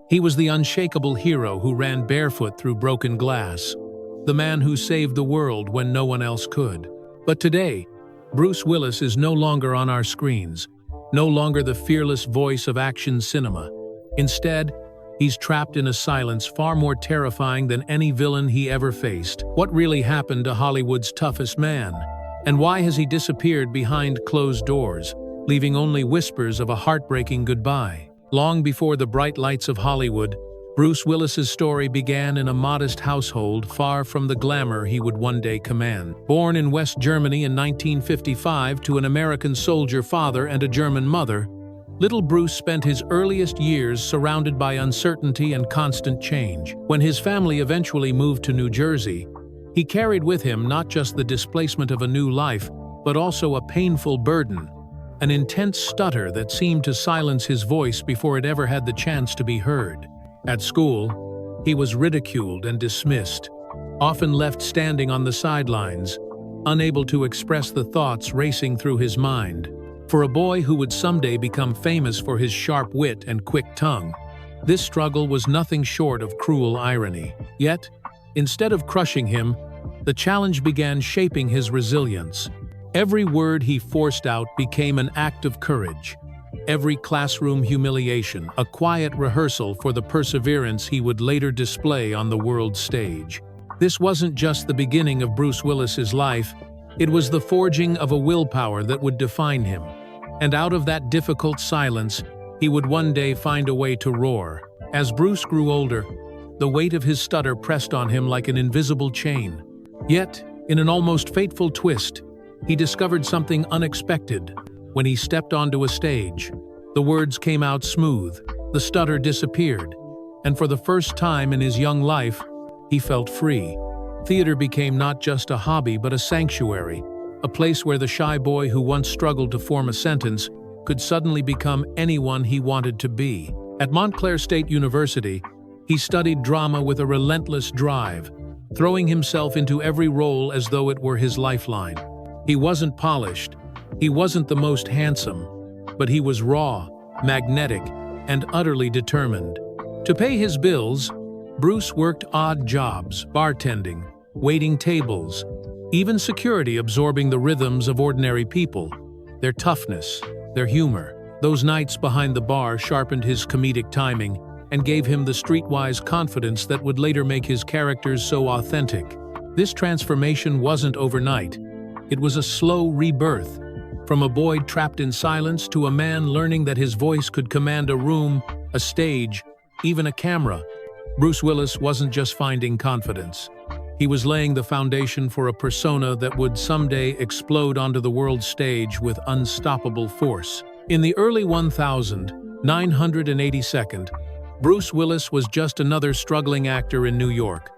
He was the unshakable hero who ran barefoot through broken glass, the man who saved the world when no one else could. But today, Bruce Willis is no longer on our screens, no longer the fearless voice of action cinema. Instead, he's trapped in a silence far more terrifying than any villain he ever faced. What really happened to Hollywood's toughest man? And why has he disappeared behind closed doors, leaving only whispers of a heartbreaking goodbye? Long before the bright lights of Hollywood, Bruce Willis's story began in a modest household far from the glamour he would one day command. Born in West Germany in 1955 to an American soldier father and a German mother, little Bruce spent his earliest years surrounded by uncertainty and constant change. When his family eventually moved to New Jersey, he carried with him not just the displacement of a new life, but also a painful burden, an intense stutter that seemed to silence his voice before it ever had the chance to be heard. At school, he was ridiculed and dismissed, often left standing on the sidelines, unable to express the thoughts racing through his mind. For a boy who would someday become famous for his sharp wit and quick tongue, this struggle was nothing short of cruel irony. Yet, instead of crushing him, the challenge began shaping his resilience. Every word he forced out became an act of courage. Every classroom humiliation, a quiet rehearsal for the perseverance he would later display on the world stage. This wasn't just the beginning of Bruce Willis's life, it was the forging of a willpower that would define him. And out of that difficult silence, he would one day find a way to roar. As Bruce grew older, the weight of his stutter pressed on him like an invisible chain. Yet, in an almost fateful twist, he discovered something unexpected. When he stepped onto a stage, the words came out smooth, the stutter disappeared, and for the first time in his young life, he felt free. Theater became not just a hobby but a sanctuary, a place where the shy boy who once struggled to form a sentence could suddenly become anyone he wanted to be. At Montclair State University, he studied drama with a relentless drive, throwing himself into every role as though it were his lifeline. He wasn't polished, he wasn't the most handsome, but he was raw, magnetic, and utterly determined. To pay his bills, Bruce worked odd jobs, bartending, waiting tables, even security, absorbing the rhythms of ordinary people, their toughness, their humor. Those nights behind the bar sharpened his comedic timing and gave him the streetwise confidence that would later make his characters so authentic. This transformation wasn't overnight. It was a slow rebirth, from a boy trapped in silence to a man learning that his voice could command a room, a stage, even a camera. Bruce Willis wasn't just finding confidence. He was laying the foundation for a persona that would someday explode onto the world stage with unstoppable force. In the early 1982nd, Bruce Willis was just another struggling actor in New York,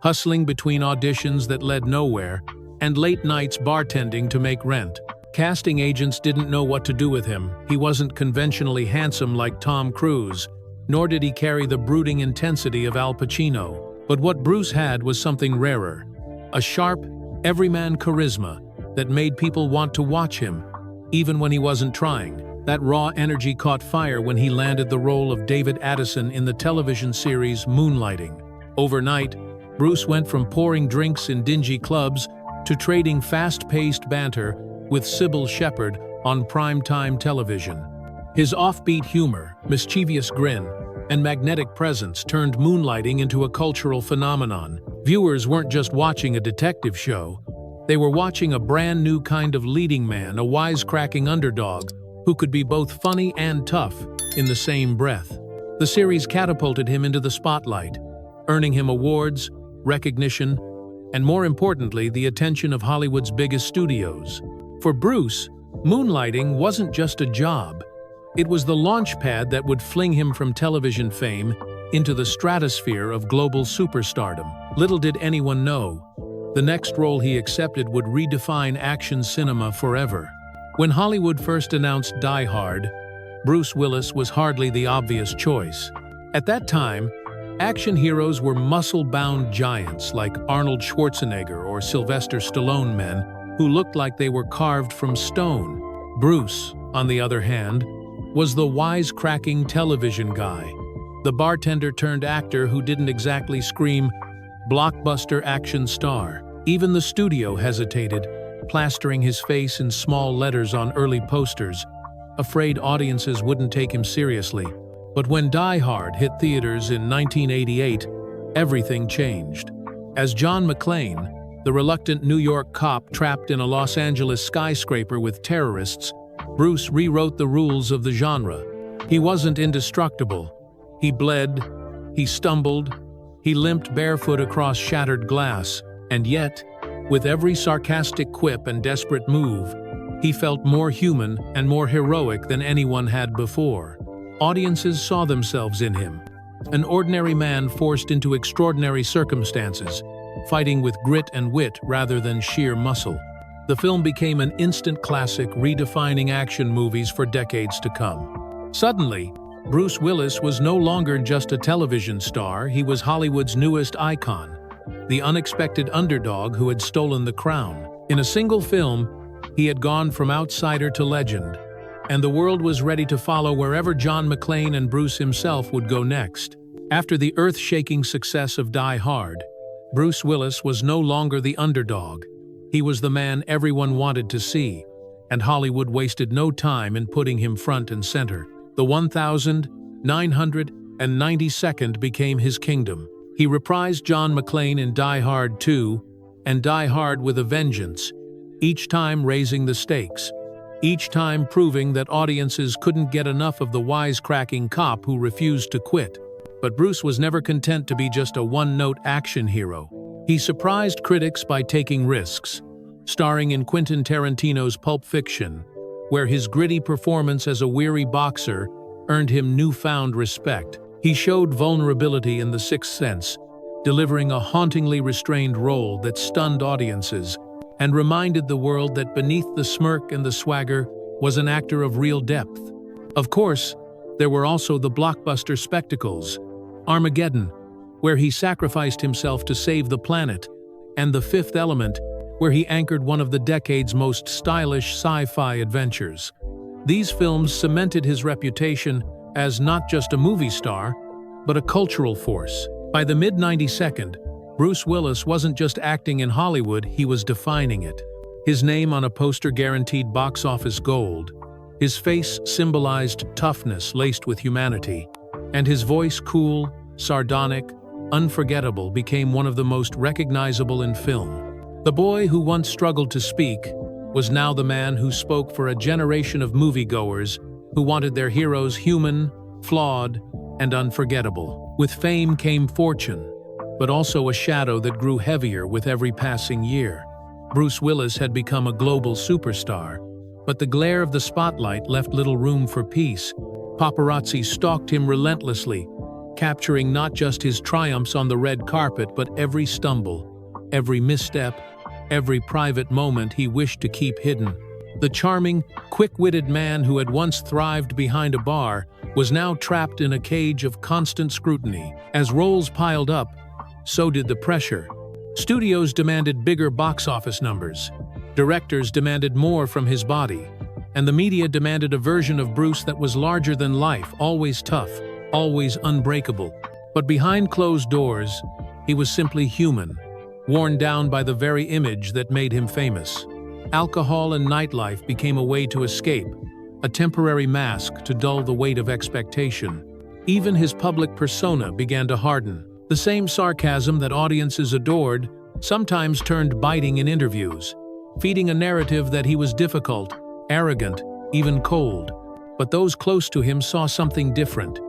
hustling between auditions that led nowhere and late nights bartending to make rent. Casting agents didn't know what to do with him. He wasn't conventionally handsome like Tom Cruise, nor did he carry the brooding intensity of Al Pacino. But what Bruce had was something rarer, a sharp, everyman charisma that made people want to watch him, even when he wasn't trying. That raw energy caught fire when he landed the role of David Addison in the television series Moonlighting. Overnight, Bruce went from pouring drinks in dingy clubs to trading fast-paced banter with Sybil Shepherd on primetime television. His offbeat humor, mischievous grin, and magnetic presence turned Moonlighting into a cultural phenomenon. Viewers weren't just watching a detective show, they were watching a brand new kind of leading man, a wisecracking underdog who could be both funny and tough in the same breath. The series catapulted him into the spotlight, earning him awards, recognition, and more importantly, the attention of Hollywood's biggest studios. For Bruce, Moonlighting wasn't just a job. It was the launchpad that would fling him from television fame into the stratosphere of global superstardom. Little did anyone know, the next role he accepted would redefine action cinema forever. When Hollywood first announced Die Hard, Bruce Willis was hardly the obvious choice. At that time, action heroes were muscle-bound giants like Arnold Schwarzenegger or Sylvester Stallone, men who looked like they were carved from stone. Bruce, on the other hand, was the wisecracking television guy, the bartender turned actor who didn't exactly scream blockbuster action star. Even the studio hesitated, plastering his face in small letters on early posters, afraid audiences wouldn't take him seriously. But when Die Hard hit theaters in 1988, everything changed. As John McClane, the reluctant New York cop trapped in a Los Angeles skyscraper with terrorists, Bruce rewrote the rules of the genre. He wasn't indestructible. He bled, he stumbled, he limped barefoot across shattered glass, and yet, with every sarcastic quip and desperate move, he felt more human and more heroic than anyone had before. Audiences saw themselves in him, an ordinary man forced into extraordinary circumstances, fighting with grit and wit rather than sheer muscle. The film became an instant classic, redefining action movies for decades to come. Suddenly, Bruce Willis was no longer just a television star, he was Hollywood's newest icon, the unexpected underdog who had stolen the crown. In a single film, he had gone from outsider to legend, and the world was ready to follow wherever John McClane and Bruce himself would go next. After the earth-shaking success of Die Hard, Bruce Willis was no longer the underdog. He was the man everyone wanted to see, and Hollywood wasted no time in putting him front and center. The 1992nd became his kingdom. He reprised John McClane in Die Hard 2 and Die Hard with a Vengeance, each time raising the stakes, each time proving that audiences couldn't get enough of the wisecracking cop who refused to quit. But Bruce was never content to be just a one-note action hero. He surprised critics by taking risks, starring in Quentin Tarantino's Pulp Fiction, where his gritty performance as a weary boxer earned him newfound respect. He showed vulnerability in The Sixth Sense, delivering a hauntingly restrained role that stunned audiences and reminded the world that beneath the smirk and the swagger was an actor of real depth. Of course, there were also the blockbuster spectacles, Armageddon, where he sacrificed himself to save the planet, and The Fifth Element, where he anchored one of the decade's most stylish sci-fi adventures. These films cemented his reputation as not just a movie star, but a cultural force. By the mid-92nd, Bruce Willis wasn't just acting in Hollywood, he was defining it. His name on a poster guaranteed box office gold. His face symbolized toughness laced with humanity, and his voice, cool, sardonic, unforgettable, became one of the most recognizable in film. The boy who once struggled to speak was now the man who spoke for a generation of moviegoers who wanted their heroes human, flawed, and unforgettable. With fame came fortune, but also a shadow that grew heavier with every passing year. Bruce Willis had become a global superstar, but the glare of the spotlight left little room for peace. Paparazzi stalked him relentlessly, capturing not just his triumphs on the red carpet, but every stumble, every misstep, every private moment he wished to keep hidden. The charming, quick-witted man who had once thrived behind a bar was now trapped in a cage of constant scrutiny. As roles piled up, so did the pressure. Studios demanded bigger box office numbers, directors demanded more from his body, and the media demanded a version of Bruce that was larger than life, always tough, always unbreakable. But behind closed doors, he was simply human, worn down by the very image that made him famous. Alcohol and nightlife became a way to escape, a temporary mask to dull the weight of expectation. Even his public persona began to harden. The same sarcasm that audiences adored sometimes turned biting in interviews, feeding a narrative that he was difficult, arrogant, even cold. But those close to him saw something different.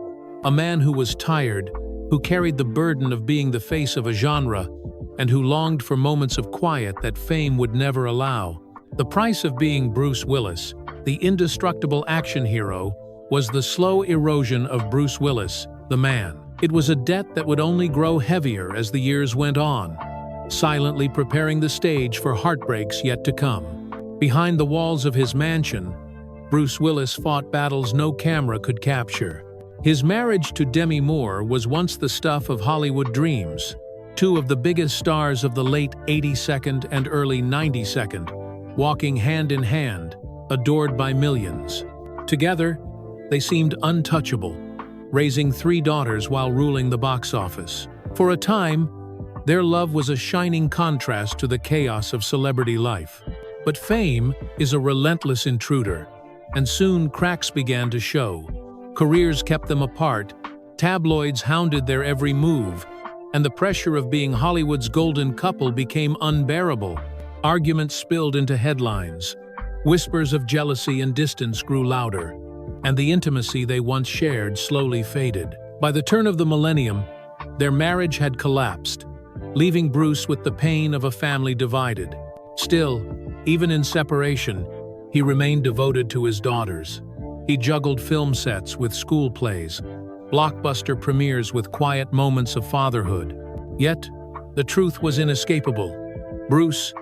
A man who was tired, who carried the burden of being the face of a genre, and who longed for moments of quiet that fame would never allow. The price of being Bruce Willis, the indestructible action hero, was the slow erosion of Bruce Willis, the man. It was a debt that would only grow heavier as the years went on, silently preparing the stage for heartbreaks yet to come. Behind the walls of his mansion, Bruce Willis fought battles no camera could capture. His marriage to Demi Moore was once the stuff of Hollywood dreams, two of the biggest stars of the late 82nd and early 92nd, walking hand in hand, adored by millions. Together, they seemed untouchable. raising 3 daughters while ruling the box office. For a time, their love was a shining contrast to the chaos of celebrity life. But fame is a relentless intruder, and soon cracks began to show. Careers kept them apart, tabloids hounded their every move, and the pressure of being Hollywood's golden couple became unbearable. Arguments spilled into headlines. Whispers of jealousy and distance grew louder, and the intimacy they once shared slowly faded. By the turn of the millennium, their marriage had collapsed, leaving Bruce with the pain of a family divided. Still, even in separation, he remained devoted to his daughters. He juggled film sets with school plays, blockbuster premieres with quiet moments of fatherhood. Yet, the truth was inescapable. Bruce,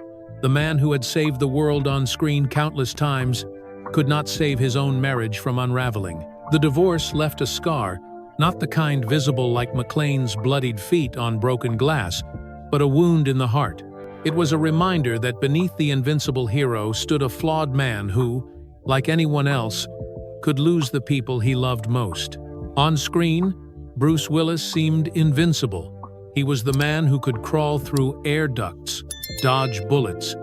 the man who had saved the world on screen countless times, could not save his own marriage from unraveling. The divorce left a scar, not the kind visible like McClane's bloodied feet on broken glass, but a wound in the heart. It was a reminder that beneath the invincible hero stood a flawed man who, like anyone else, could lose the people he loved most. On screen, Bruce Willis seemed invincible. He was the man who could crawl through air ducts, dodge bullets,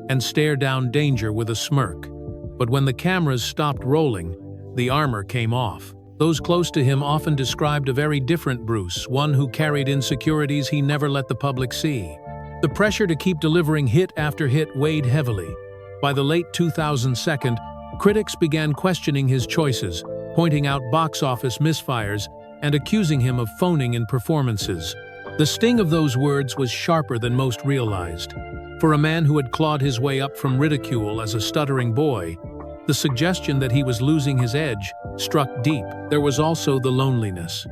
and stare down danger with a smirk. But when the cameras stopped rolling, the armor came off. Those close to him often described a very different Bruce, one who carried insecurities he never let the public see. The pressure to keep delivering hit after hit weighed heavily. By the late 2002, critics began questioning his choices, pointing out box office misfires and accusing him of phoning in performances. The sting of those words was sharper than most realized. For a man who had clawed his way up from ridicule as a stuttering boy, the suggestion that he was losing his edge struck deep. There was also the loneliness.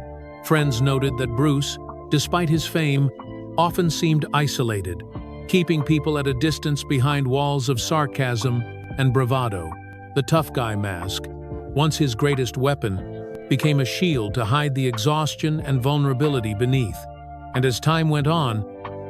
Friends noted that Bruce, despite his fame, often seemed isolated, keeping people at a distance behind walls of sarcasm and bravado. The tough guy mask, once his greatest weapon, became a shield to hide the exhaustion and vulnerability beneath. And as time went on,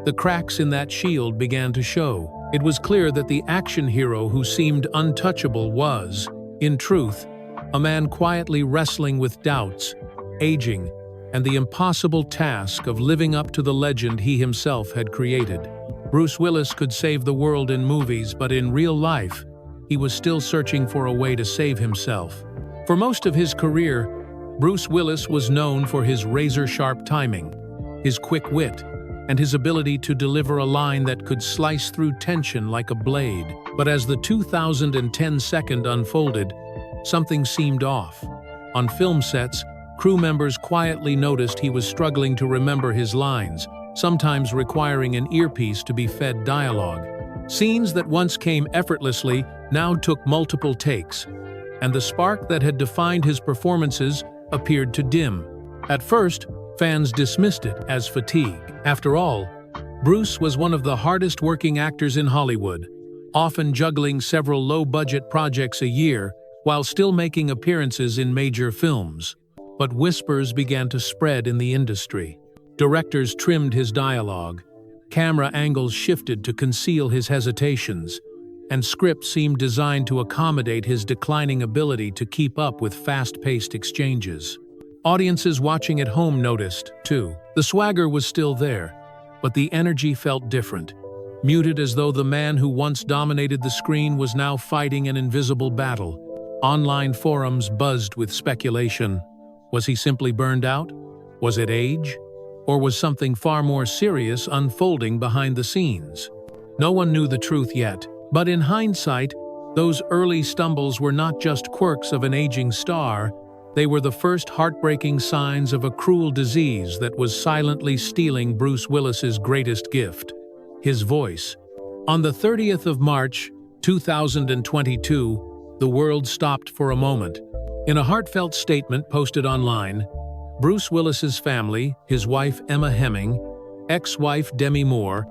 the cracks in that shield began to show. It was clear that the action hero who seemed untouchable was, in truth, a man quietly wrestling with doubts, aging, and the impossible task of living up to the legend he himself had created. Bruce Willis could save the world in movies, but in real life, he was still searching for a way to save himself. For most of his career, Bruce Willis was known for his razor-sharp timing, his quick wit, and his ability to deliver a line that could slice through tension like a blade. But as the 2010 second unfolded, something seemed off. On film sets, crew members quietly noticed he was struggling to remember his lines, sometimes requiring an earpiece to be fed dialogue. Scenes that once came effortlessly now took multiple takes, and the spark that had defined his performances appeared to dim. At first, fans dismissed it as fatigue. After all, Bruce was one of the hardest-working actors in Hollywood, often juggling several low-budget projects a year while still making appearances in major films. But whispers began to spread in the industry. Directors trimmed his dialogue, camera angles shifted to conceal his hesitations, and scripts seemed designed to accommodate his declining ability to keep up with fast-paced exchanges. Audiences watching at home noticed, too. The swagger was still there, but the energy felt different, muted as though the man who once dominated the screen was now fighting an invisible battle. Online forums buzzed with speculation. Was he simply burned out? Was it age? Or was something far more serious unfolding behind the scenes? No one knew the truth yet, but in hindsight, those early stumbles were not just quirks of an aging star. They were the first heartbreaking signs of a cruel disease that was silently stealing Bruce Willis's greatest gift, his voice. On the 30th of March, 2022, the world stopped for a moment. In a heartfelt statement posted online, Bruce Willis's family, his wife Emma Hemming, ex-wife Demi Moore,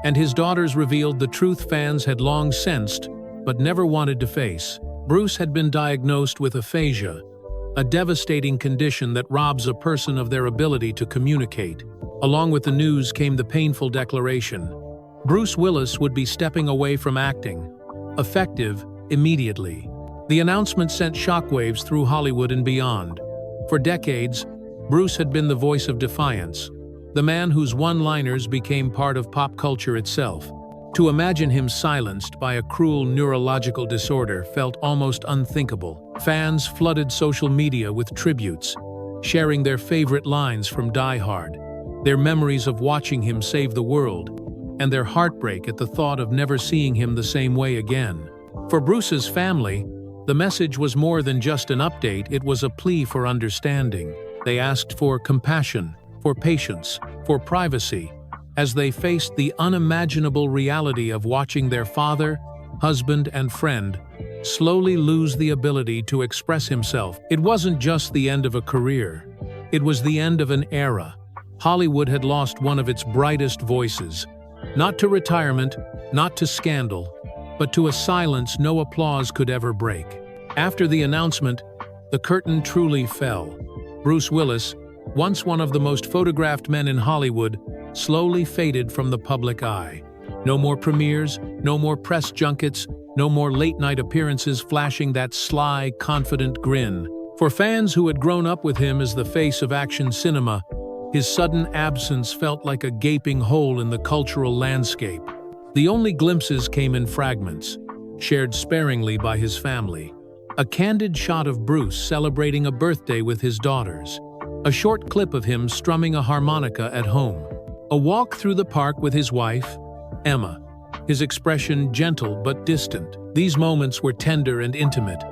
and his daughters revealed the truth fans had long sensed but never wanted to face. Bruce had been diagnosed with aphasia, a devastating condition that robs a person of their ability to communicate. Along with the news came the painful declaration: Bruce Willis would be stepping away from acting, effective immediately. The announcement sent shockwaves through Hollywood and beyond. For decades, Bruce had been the voice of defiance, the man whose one-liners became part of pop culture itself. To imagine him silenced by a cruel neurological disorder felt almost unthinkable. Fans flooded social media with tributes, sharing their favorite lines from Die Hard, their memories of watching him save the world, and their heartbreak at the thought of never seeing him the same way again. For Bruce's family, the message was more than just an update, it was a plea for understanding. They asked for compassion, for patience, for privacy, as they faced the unimaginable reality of watching their father, husband, and friend slowly lose the ability to express himself. It wasn't just the end of a career, it was the end of an era. Hollywood had lost one of its brightest voices, not to retirement, not to scandal, but to a silence no applause could ever break. After the announcement, the curtain truly fell. Bruce Willis, once one of the most photographed men in Hollywood, slowly faded from the public eye. No more premieres, no more press junkets, no more late-night appearances flashing that sly, confident grin. For fans who had grown up with him as the face of action cinema, his sudden absence felt like a gaping hole in the cultural landscape. The only glimpses came in fragments, shared sparingly by his family. A candid shot of Bruce celebrating a birthday with his daughters. A short clip of him strumming a harmonica at home. A walk through the park with his wife, Emma, his expression gentle but distant. These moments were tender and intimate,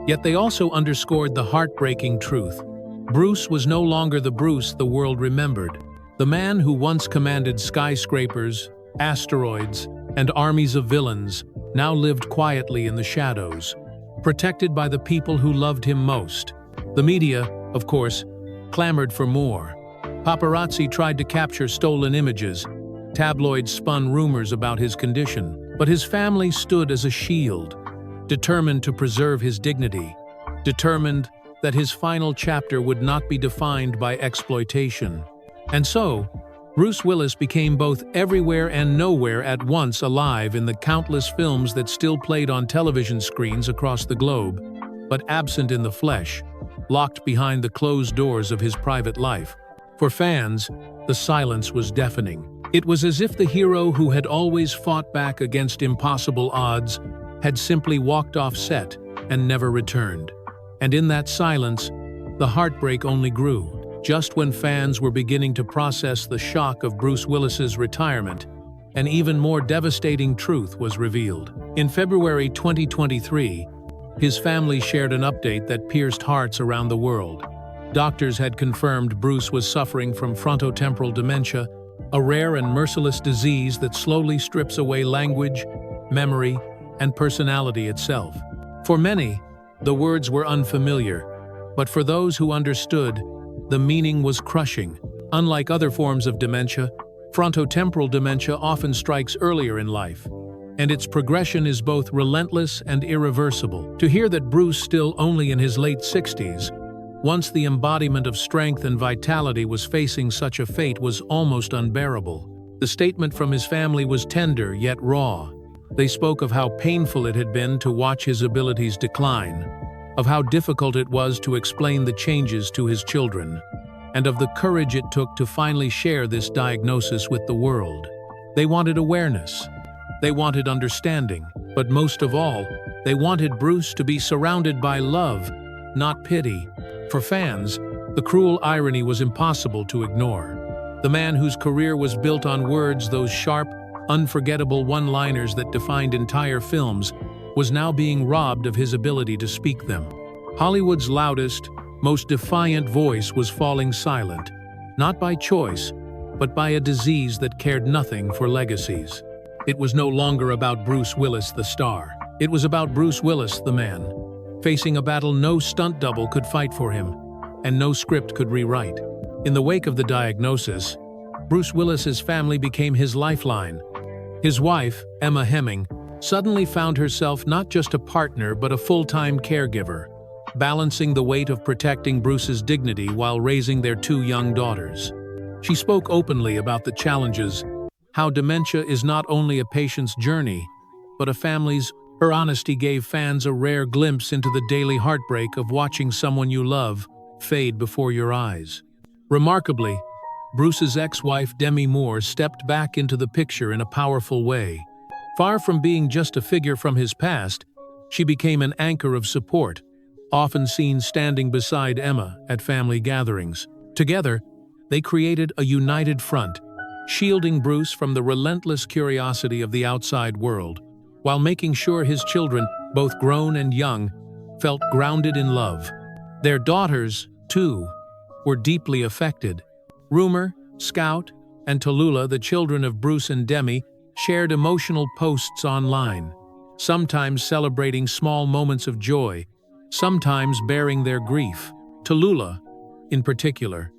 yet they also underscored the heartbreaking truth. Bruce was no longer the Bruce the world remembered. The man who once commanded skyscrapers, asteroids, and armies of villains now lived quietly in the shadows, protected by the people who loved him most. The media, of course, clamored for more. Paparazzi tried to capture stolen images. Tabloids spun rumors about his condition. But his family stood as a shield, determined to preserve his dignity, determined that his final chapter would not be defined by exploitation. And so, Bruce Willis became both everywhere and nowhere at once, alive in the countless films that still played on television screens across the globe, but absent in the flesh, locked behind the closed doors of his private life. For fans, the silence was deafening. It was as if the hero who had always fought back against impossible odds had simply walked off set and never returned. And in that silence, the heartbreak only grew. Just when fans were beginning to process the shock of Bruce Willis's retirement, an even more devastating truth was revealed. In February 2023, his family shared an update that pierced hearts around the world. Doctors had confirmed Bruce was suffering from frontotemporal dementia, a rare and merciless disease that slowly strips away language, memory, and personality itself. For many, the words were unfamiliar, but for those who understood, the meaning was crushing. Unlike other forms of dementia, frontotemporal dementia often strikes earlier in life, and its progression is both relentless and irreversible. To hear that Bruce, still only in his late 60s, once the embodiment of strength and vitality, was facing such a fate was almost unbearable. The statement from his family was tender yet raw. They spoke of how painful it had been to watch his abilities decline, of how difficult it was to explain the changes to his children, and of the courage it took to finally share this diagnosis with the world. They wanted awareness. They wanted understanding. But most of all, they wanted Bruce to be surrounded by love, not pity. For fans, the cruel irony was impossible to ignore. The man whose career was built on words, those sharp, unforgettable one-liners that defined entire films, was now being robbed of his ability to speak them. Hollywood's loudest, most defiant voice was falling silent, not by choice, but by a disease that cared nothing for legacies. It was no longer about Bruce Willis, the star. It was about Bruce Willis, the man, facing a battle no stunt double could fight for him, and no script could rewrite. In the wake of the diagnosis, Bruce Willis's family became his lifeline. His wife, Emma Hemming, suddenly found herself not just a partner but a full-time caregiver, balancing the weight of protecting Bruce's dignity while raising their two young daughters. She spoke openly about the challenges, how dementia is not only a patient's journey, but a family's. Her honesty gave fans a rare glimpse into the daily heartbreak of watching someone you love fade before your eyes. Remarkably, Bruce's ex-wife Demi Moore stepped back into the picture in a powerful way. Far from being just a figure from his past, she became an anchor of support, often seen standing beside Emma at family gatherings. Together, they created a united front, shielding Bruce from the relentless curiosity of the outside world, while making sure his children, both grown and young, felt grounded in love. Their daughters, too, were deeply affected. Rumor, Scout, and Tallulah, the children of Bruce and Demi, shared emotional posts online, sometimes celebrating small moments of joy, sometimes bearing their grief. Tallulah, in particular,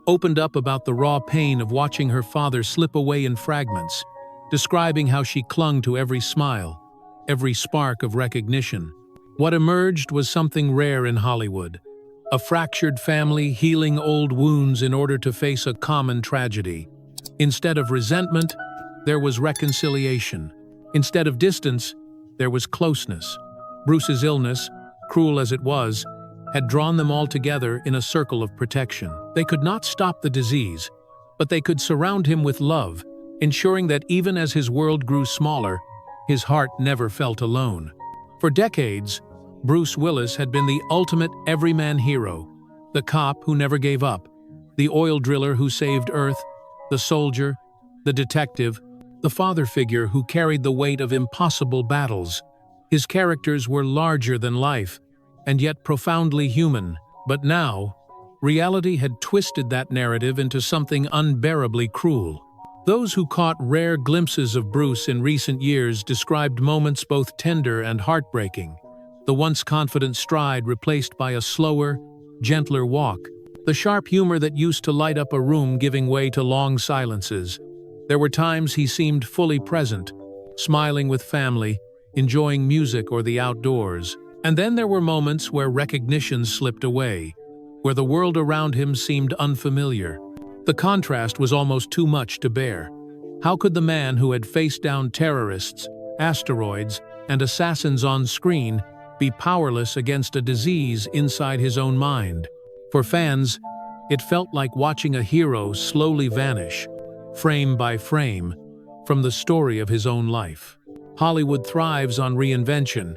opened up about the raw pain of watching her father slip away in fragments, describing how she clung to every smile, every spark of recognition. What emerged was something rare in Hollywood: a fractured family healing old wounds in order to face a common tragedy. Instead of resentment, there was reconciliation. Instead of distance, there was closeness. Bruce's illness, cruel as it was, had drawn them all together in a circle of protection. They could not stop the disease, but they could surround him with love, ensuring that even as his world grew smaller, his heart never felt alone. For decades, Bruce Willis had been the ultimate everyman hero, the cop who never gave up, the oil driller who saved Earth, the soldier, the detective, the father figure who carried the weight of impossible battles. His characters were larger than life, and yet profoundly human. But now, reality had twisted that narrative into something unbearably cruel. Those who caught rare glimpses of Bruce in recent years described moments both tender and heartbreaking. The once confident stride replaced by a slower, gentler walk, the sharp humor that used to light up a room giving way to long silences. There were times he seemed fully present, smiling with family, enjoying music or the outdoors. And then there were moments where recognition slipped away, where the world around him seemed unfamiliar. The contrast was almost too much to bear. How could the man who had faced down terrorists, asteroids, and assassins on screen be powerless against a disease inside his own mind? For fans, it felt like watching a hero slowly vanish, frame by frame, from the story of his own life. Hollywood thrives on reinvention,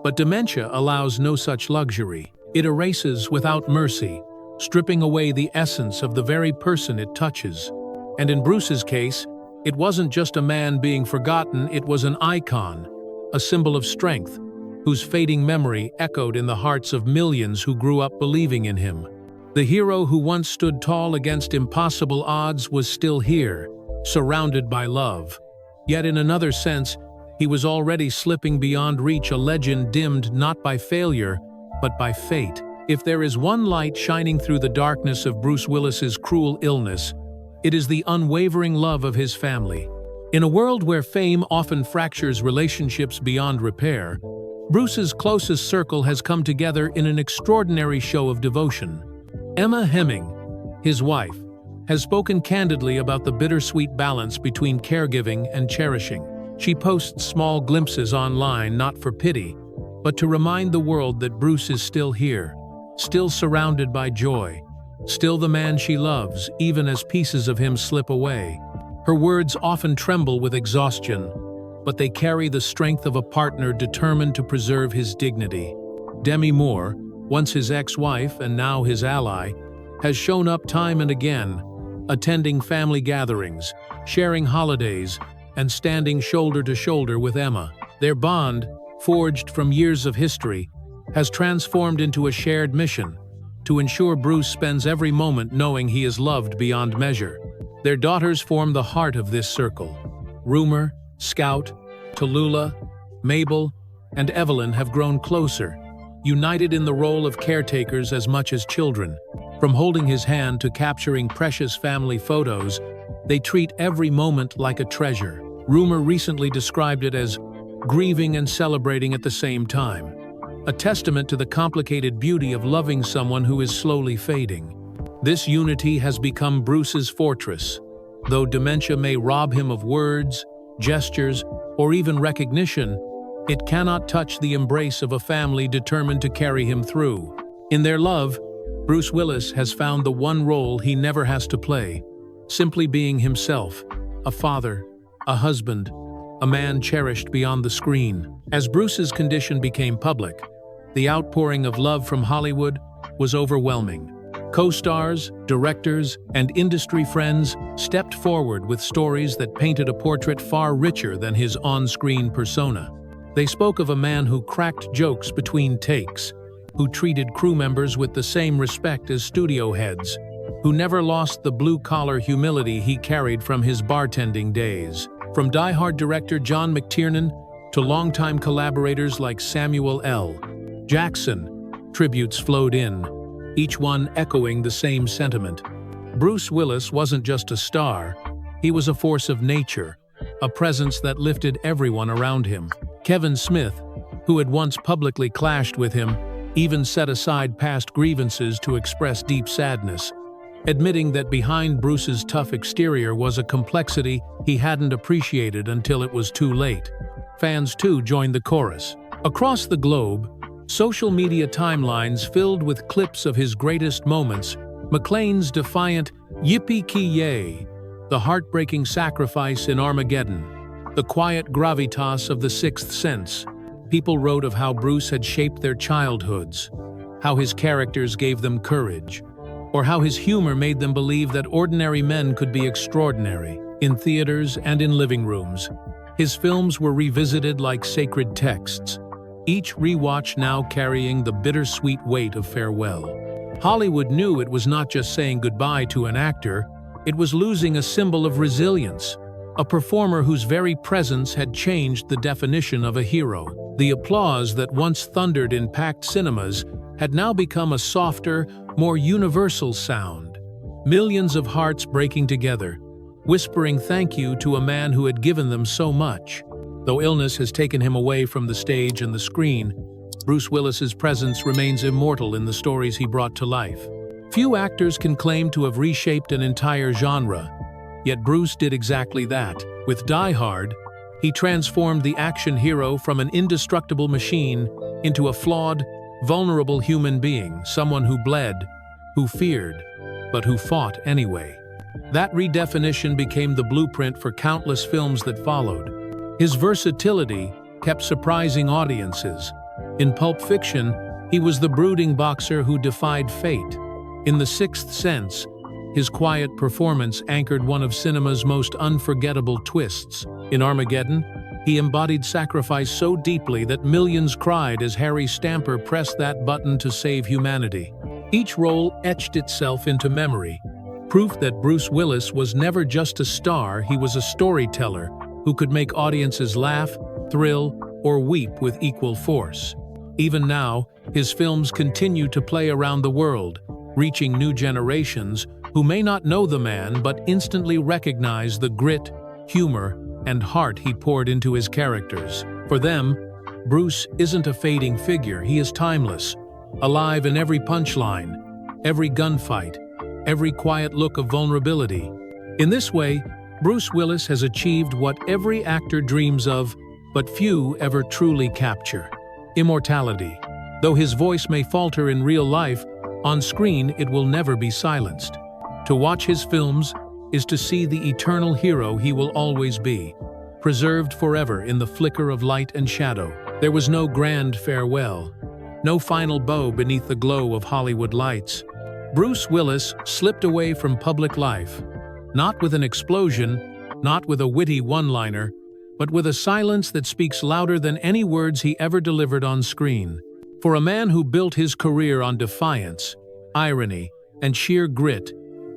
but dementia allows no such luxury. It erases without mercy, stripping away the essence of the very person it touches. And in Bruce's case, it wasn't just a man being forgotten, it was an icon, a symbol of strength, whose fading memory echoed in the hearts of millions who grew up believing in him. The hero who once stood tall against impossible odds was still here, surrounded by love. Yet in another sense, he was already slipping beyond reach, a legend dimmed not by failure, but by fate. If there is one light shining through the darkness of Bruce Willis's cruel illness, it is the unwavering love of his family. In a world where fame often fractures relationships beyond repair, Bruce's closest circle has come together in an extraordinary show of devotion. Emma Hemming, his wife, has spoken candidly about the bittersweet balance between caregiving and cherishing. She posts small glimpses online not for pity, but to remind the world that Bruce is still here, still surrounded by joy, still the man she loves, even as pieces of him slip away. Her words often tremble with exhaustion, but they carry the strength of a partner determined to preserve his dignity. Demi Moore, once his ex-wife and now his ally, has shown up time and again, attending family gatherings, sharing holidays, and standing shoulder to shoulder with Emma. Their bond, forged from years of history, has transformed into a shared mission to ensure Bruce spends every moment knowing he is loved beyond measure. Their daughters form the heart of this circle. Rumor, Scout, Tallulah, Mabel, and Evelyn have grown closer, united in the role of caretakers as much as children. From holding his hand to capturing precious family photos, they treat every moment like a treasure. Rumor recently described it as grieving and celebrating at the same time, a testament to the complicated beauty of loving someone who is slowly fading. This unity has become Bruce's fortress. Though dementia may rob him of words, gestures, or even recognition, it cannot touch the embrace of a family determined to carry him through. In their love, Bruce Willis has found the one role he never has to play, simply being himself, a father, a husband, a man cherished beyond the screen. As Bruce's condition became public, the outpouring of love from Hollywood was overwhelming. Co-stars, directors, and industry friends stepped forward with stories that painted a portrait far richer than his on-screen persona. They spoke of a man who cracked jokes between takes, who treated crew members with the same respect as studio heads, who never lost the blue-collar humility he carried from his bartending days. From die-hard director John McTiernan to longtime collaborators like Samuel L. Jackson, tributes flowed in, each one echoing the same sentiment. Bruce Willis wasn't just a star, he was a force of nature, a presence that lifted everyone around him. Kevin Smith, who had once publicly clashed with him, even set aside past grievances to express deep sadness, admitting that behind Bruce's tough exterior was a complexity he hadn't appreciated until it was too late. Fans too joined the chorus. Across the globe, social media timelines filled with clips of his greatest moments, McClane's defiant "Yippee-ki-yay," the heartbreaking sacrifice in Armageddon, the quiet gravitas of The Sixth Sense. People wrote of how Bruce had shaped their childhoods, how his characters gave them courage, or how his humor made them believe that ordinary men could be extraordinary. In theaters and in living rooms, his films were revisited like sacred texts, each rewatch now carrying the bittersweet weight of farewell. Hollywood knew it was not just saying goodbye to an actor, it was losing a symbol of resilience, a performer whose very presence had changed the definition of a hero. The applause that once thundered in packed cinemas had now become a softer, more universal sound. Millions of hearts breaking together, whispering thank you to a man who had given them so much. Though illness has taken him away from the stage and the screen, Bruce Willis's presence remains immortal in the stories he brought to life. Few actors can claim to have reshaped an entire genre, yet Bruce did exactly that. With Die Hard, he transformed the action hero from an indestructible machine into a flawed, vulnerable human being, someone who bled, who feared, but who fought anyway. That redefinition became the blueprint for countless films that followed. His versatility kept surprising audiences. In Pulp Fiction, he was the brooding boxer who defied fate. In The Sixth Sense, his quiet performance anchored one of cinema's most unforgettable twists. In Armageddon, he embodied sacrifice so deeply that millions cried as Harry Stamper pressed that button to save humanity. Each role etched itself into memory, proof that Bruce Willis was never just a star, he was a storyteller who could make audiences laugh, thrill, or weep with equal force. Even now, his films continue to play around the world, reaching new generations who may not know the man but instantly recognize the grit, humor, and heart he poured into his characters. For them, Bruce isn't a fading figure, he is timeless, alive in every punchline, every gunfight, every quiet look of vulnerability. In this way, Bruce Willis has achieved what every actor dreams of, but few ever truly capture: immortality. Though his voice may falter in real life, on screen it will never be silenced. To watch his films is to see the eternal hero he will always be, preserved forever in the flicker of light and shadow. There was no grand farewell, no final bow beneath the glow of Hollywood lights. Bruce Willis slipped away from public life, not with an explosion, not with a witty one-liner, but with a silence that speaks louder than any words he ever delivered on screen. For a man who built his career on defiance, irony, and sheer grit,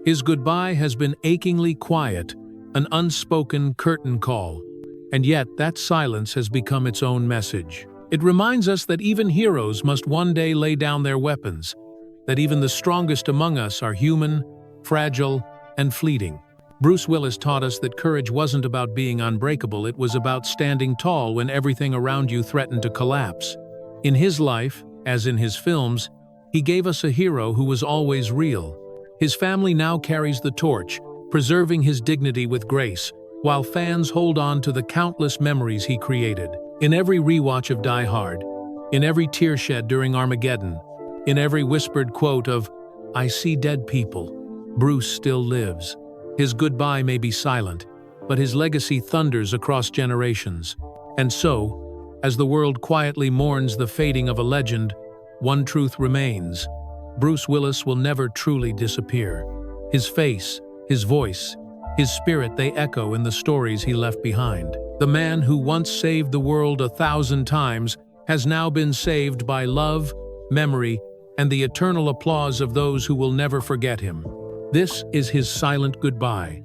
his goodbye has been achingly quiet, an unspoken curtain call. And yet that silence has become its own message. It reminds us that even heroes must one day lay down their weapons, that even the strongest among us are human, fragile, and fleeting. Bruce Willis taught us that courage wasn't about being unbreakable, it was about standing tall when everything around you threatened to collapse. In his life, as in his films, he gave us a hero who was always real. His family now carries the torch, preserving his dignity with grace, while fans hold on to the countless memories he created. In every rewatch of Die Hard, in every tear shed during Armageddon, in every whispered quote of I see dead people. Bruce still lives. His goodbye may be silent, but his legacy thunders across generations. And so, as the world quietly mourns the fading of a legend, one truth remains. Bruce Willis will never truly disappear. His face, his voice, his spirit, they echo in the stories he left behind. The man who once saved the world 1,000 times has now been saved by love, memory, and the eternal applause of those who will never forget him. This is his silent goodbye.